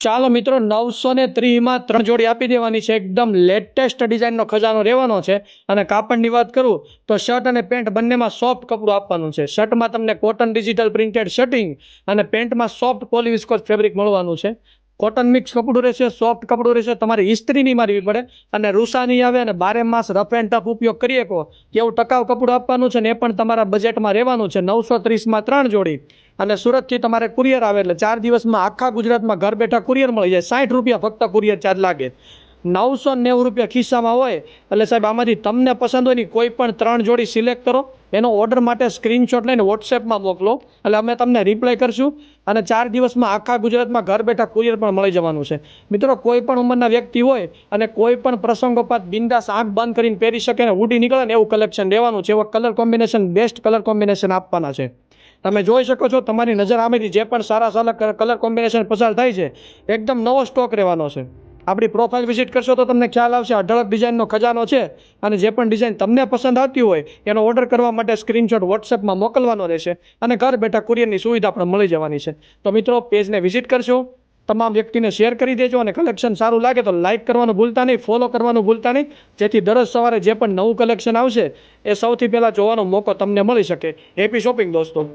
ચાલો મિત્રો 930 3 જોડી આપી દેવાની છે. એકદમ લેટેસ્ટ ડિઝાઇનનો ખજાનો રહેવાનો છે. અને કાપડની વાત કરું તો શર્ટ અને પેન્ટ બંનેમાં સોફ્ટ કપડું આપવાનું છે. શર્ટમાં તમને કોટન ડિજિટલ પ્રિન્ટેડ શર્ટિંગ અને પેન્ટમાં સોફ્ટ પોલિવિસ્કોસ ફેબ્રિક મળવાનું છે. કોટન મિક્સ કપડું રહેશે, સોફ્ટ કપડું રહેશે, તમારી ઇસ્ત્રી નહીં મારવી પડે અને રૂસા નહીં આવે અને 12 માસ રફ એન્ડ ટફ ઉપયોગ કરી શકો એવું ટકાઉ કપડું આપવાનું છે. ને એ પણ તમારા બજેટમાં રહેવાનું છે. 930માં 3 જોડી અને સુરતથી તમારે કુરિયર આવે એટલે 4 દિવસમાં આખા ગુજરાતમાં ઘર બેઠા કુરિયર મળી જાય. 60 રૂપિયા ફક્ત કુરિયર ચાર્જ લાગે. 990 રૂપિયા ખિસ્સામાં હોય એટલે સાહેબ આમાંથી તમને પસંદ હોય ને કોઈ પણ 3 જોડી સિલેક્ટ કરો. એનો ઓર્ડર માટે સ્ક્રીનશોટ લઈને વોટ્સએપમાં મોકલો એટલે અમે તમને રિપ્લાય કરશું અને 4 દિવસમાં આખા ગુજરાતમાં ઘર બેઠા કુરિયર પણ મળી જવાનું છે. મિત્રો કોઈ પણ ઉંમરના વ્યક્તિ હોય અને કોઈ પણ પ્રસંગોપાત બિંદાસ આંખ બંધ કરીને પહેરી શકે ને ઉડી નીકળે ને એવું કલેક્શન લેવાનું છે. એવો colour combination, best colour combination આપવાના છે. તમે જોઈ શકો છો, તમારી નજર આમેથી જે પણ સારા સારા કલર કોમ્બિનેશન પસાર થાય છે એકદમ નવો સ્ટોક રહેવાનો છે. આપણી પ્રોફાઇલ વિઝિટ કરશો તો તમને ખ્યાલ આવશે. અઢળક ડિઝાઇનનો ખજાનો છે અને જે પણ ડિઝાઇન તમને પસંદ આવતી હોય એનો ઓર્ડર કરવા માટે સ્ક્રીનશોટ વોટ્સએપમાં મોકલવાનો રહેશે અને ઘર બેઠા કુરિયરની સુવિધા પણ મળી જવાની છે. તો મિત્રો પેજને વિઝિટ કરશો, તમામ વ્યક્તિને શેર કરી દેજો અને કલેક્શન સારું લાગે તો લાઇક કરવાનું ભૂલતા નહીં, ફોલો કરવાનું ભૂલતા નહીં, જેથી દરરોજ સવારે જે પણ નવું કલેક્શન આવશે એ સૌથી પહેલાં જોવાનો મોકો તમને મળી શકે. હેપી શોપિંગ દોસ્તો.